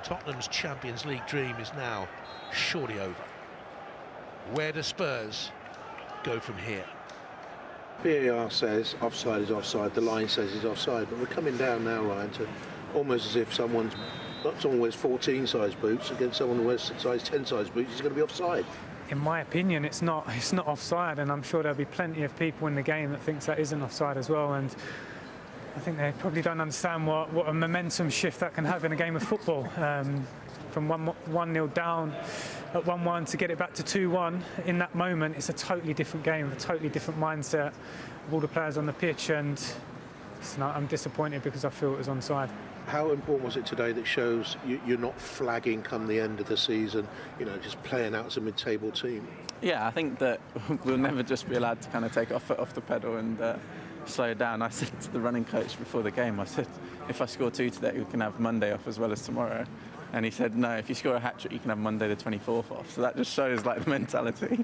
Tottenham's Champions League dream is now surely over. Where do Spurs go from here? VAR says offside is offside, the line says it's offside, but we're coming down now, Ryan, to almost as if someone wears 14 size boots against someone who wears size 10 size boots, he's going to be offside. In my opinion, it's not offside, and I'm sure there'll be plenty of people in the game that thinks that isn't offside as well. And I think they probably don't understand what a momentum shift that can have in a game of football. From 1-0 down at 1-1 to get it back to 2-1, in that moment, it's a totally different game, a totally different mindset of all the players on the pitch, and I'm disappointed because I feel it was onside. How important was it today that shows you're not flagging come the end of the season, you know, just playing out as a mid-table team? Yeah, I think that we'll never just be allowed to kind of take our foot off the pedal and slow down. I said to the running coach before the game, I said, if I score 2 today, we can have Monday off as well as tomorrow. And he said, no, if you score a hat-trick, you can have Monday the 24th off. So that just shows, like, the mentality.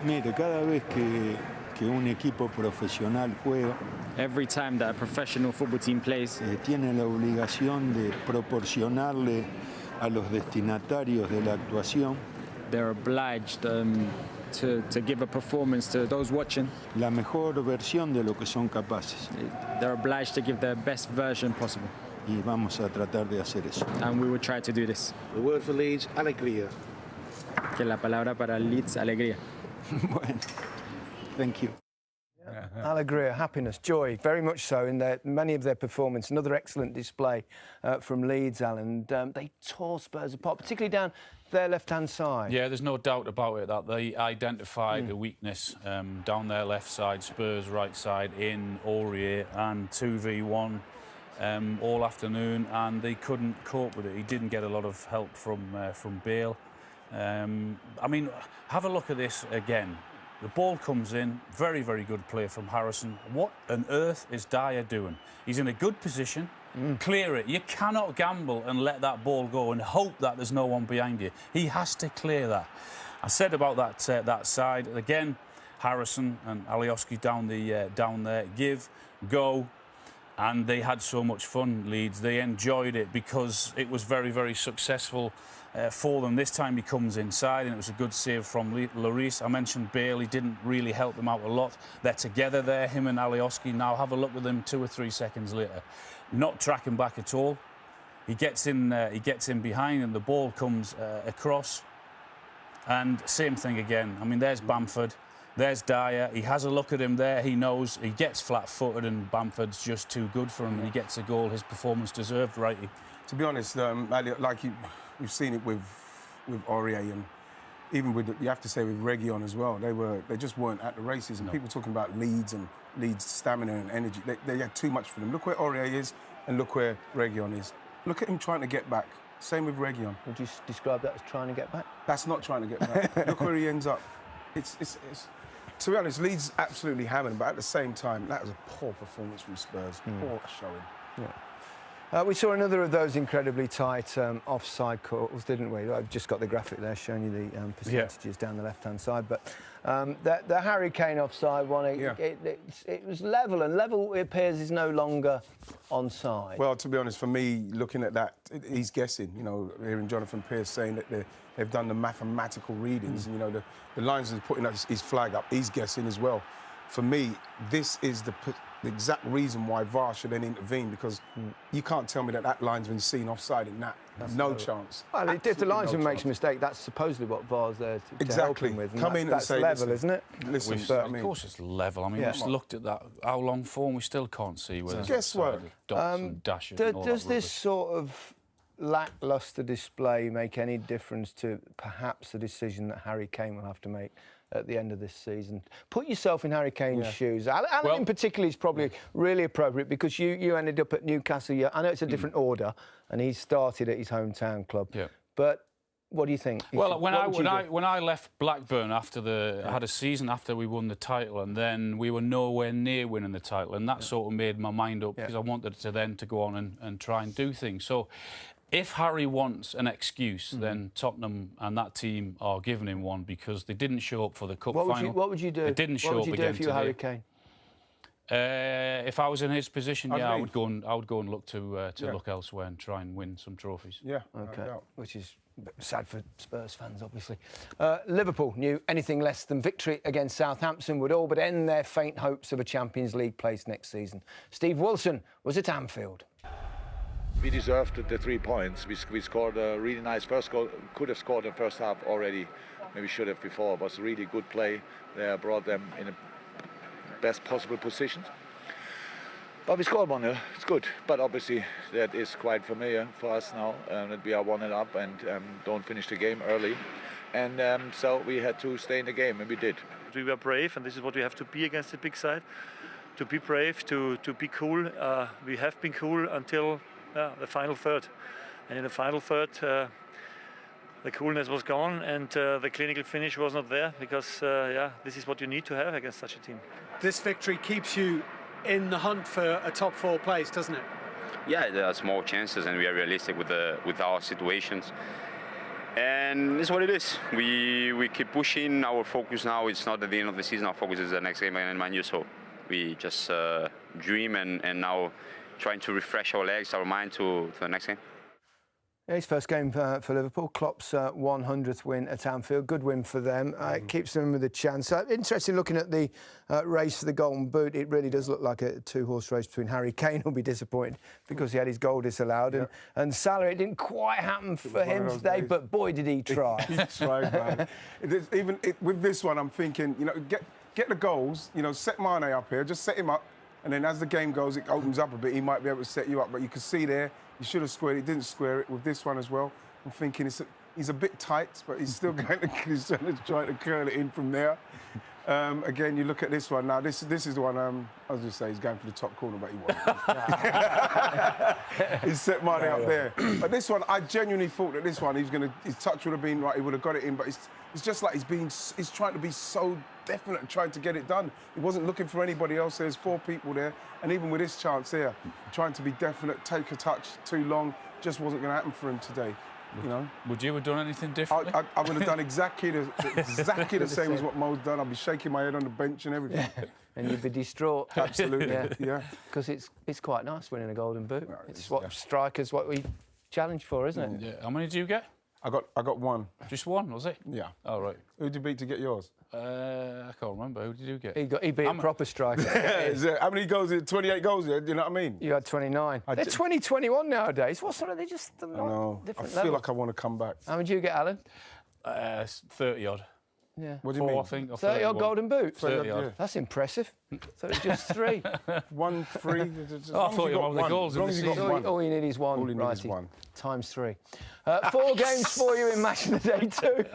Mire, cada vez que un equipo profesional juega, every time that a professional football team plays, tiene la obligación de proporcionarle a los destinatarios de la actuación, they're obliged to give a performance to those watching, la mejor versión de lo que son capaces. They're obliged to give their best version possible. Y vamos a tratar de hacer eso. And we will try to do this. The word for Leeds, alegría. Que la palabra para Leeds, alegría. Bueno, thank you. Alegria, happiness, joy, very much so in many of their performance. Another excellent display from Leeds, Alan. They tore Spurs apart, particularly down their left-hand side. Yeah, there's no doubt about it that they identified a weakness down their left side, Spurs right side, in Aurier, and 2v1 all afternoon, and they couldn't cope with it. He didn't get a lot of help from Bale. I mean, have a look at this again. The ball comes in, very, very good play from Harrison. What on earth is Dyer doing? He's in a good position, clear it. You cannot gamble and let that ball go and hope that there's no one behind you. He has to clear that. I said about that side, again, Harrison and Alioski down there, give, go, and they had so much fun, Leeds. They enjoyed it because it was very, very successful for them. This time he comes inside, and it was a good save from Lloris. I mentioned Bale. He didn't really help them out a lot. They're together there, him and Alioski. Now have a look at them 2 or 3 seconds later. Not tracking back at all. He gets in behind, and the ball comes across. And same thing again. I mean, there's Bamford. There's Dyer. He has a look at him there. He knows he gets flat-footed, and Bamford's just too good for him. And he gets a goal. His performance deserved, rightly. To be honest, we've seen it with Aurier, and even with you have to say with Reguilon as well. They just weren't at the races. And people talking about Leeds and Leeds' stamina and energy. They had too much for them. Look where Aurier is, and look where Reguilon is. Look at him trying to get back. Same with Reguilon. Would you describe that as trying to get back? That's not trying to get back. Look where he ends up. It's to be honest, Leeds absolutely hammered, but at the same time, that was a poor performance from Spurs. Poor showing. Yeah. We saw another of those incredibly tight offside calls, didn't we? I've just got the graphic there showing you the percentages down the left-hand side. But the Harry Kane offside one, it was level, and level, it appears, is no longer onside. Well, to be honest, for me, looking at that, he's guessing. You know, hearing Jonathan Pearce saying that they've done the mathematical readings, and, you know, the lines are putting his flag up. He's guessing as well. For me, this is the exact reason why VAR should then intervene, because you can't tell me that line's been seen offside in that. No chance. Well, if the linesman makes a mistake, that's supposedly what VAR's there to help him with. Come in and say, level, isn't it? Listen, of course it's level. I mean, we just looked at that. How long form, we still can't see whether guess what? Dots and dashes. Does this sort of lacklustre display make any difference to perhaps the decision that Harry Kane will have to make at the end of this season? Put yourself in Harry Kane's shoes. Alan in particular is probably really appropriate, because you ended up at Newcastle. I know it's a different order, and he started at his hometown club. Yeah. But what do you think? Well, when I left Blackburn after I had a season after we won the title, and then we were nowhere near winning the title, and that sort of made my mind up, because I wanted to go on and try and do things. So if Harry wants an excuse, then Tottenham and that team are giving him one, because they didn't show up for the cup final. What would you do? They didn't show up again today. What would you do if you were Harry Kane? If I was in his position, I would go and look to look elsewhere and try and win some trophies. Yeah, okay. Which is sad for Spurs fans, obviously. Liverpool knew anything less than victory against Southampton would all but end their faint hopes of a Champions League place next season. Steve Wilson was at Anfield. We deserved the 3 points. We scored a really nice first goal. Could have scored in the first half already. Maybe should have before. It was a really good play. They brought them in the best possible positions. But we scored 1-0. It's good. But obviously that is quite familiar for us now that we are 1-0 up and don't finish the game early. And so we had to stay in the game, and we did. We were brave, and this is what we have to be against the big side. To be brave, to be cool. We have been cool until the final third. And in the final third, the coolness was gone, and the clinical finish was not there, because this is what you need to have against such a team. This victory keeps you in the hunt for a top 4 place, doesn't it? Yeah, there are small chances, and we are realistic with our situations. And it's what it is. We keep pushing. Our focus now, it's not at the end of the season. Our focus is the next game against Man U. So we just dream and now trying to refresh our legs, our mind to the next game. Yeah, his first game for Liverpool. Klopp's 100th win at Anfield. Good win for them. It keeps them with a chance. Interesting looking at the race for the Golden Boot. It really does look like a 2-horse race between Harry Kane, who'll be disappointed because he had his goal disallowed, and Salah. It didn't quite happen for him today, but boy, did he try. He tried, man. With this one, I'm thinking, get the goals, set Mane up here, just set him up, and then as the game goes, it opens up a bit. He might be able to set you up, but you can see there, he should have squared it, didn't square it. With this one as well, I'm thinking he's a bit tight, but he's still he's trying to curl it in from there. Again, you look at this one. Now, this is the one, I was just saying, he's going for the top corner, but he won't. He's set Mane up there. But this one, I genuinely thought that this one, his touch would have been right, he would have got it in, but it's just like he's trying to be so definite and trying to get it done. He wasn't looking for anybody else. There's 4 people there, and even with this chance here, trying to be definite, take a touch too long, just wasn't going to happen for him today. Would you have done anything differently? I would have done exactly the same as what Mo's done. I'd be shaking my head on the bench and everything. And you'd be distraught. Absolutely, yeah. Because it's quite nice winning a Golden Boot. No, it's what we challenge for, isn't it? Yeah. How many did you get? I got 1. Just 1, was it? Yeah. Oh, right. Who did you beat to get yours? I can't remember. Who did you get? He beat a proper striker. How many goals? 28 goals. Do you know what I mean? You had 29. They're 2021 nowadays. What sort of? They just not different I feel like I want to come back. How many did you get, Alan? 30 odd. Yeah. What do you mean? I think. 30 odd Golden Boots. 30 odd. Yeah. That's impressive. So it's just 3. 1, 3. I thought you got the goals in the season. All you need is 1. All you need is 1. Times 3. 4 games for you in Match of the Day 2.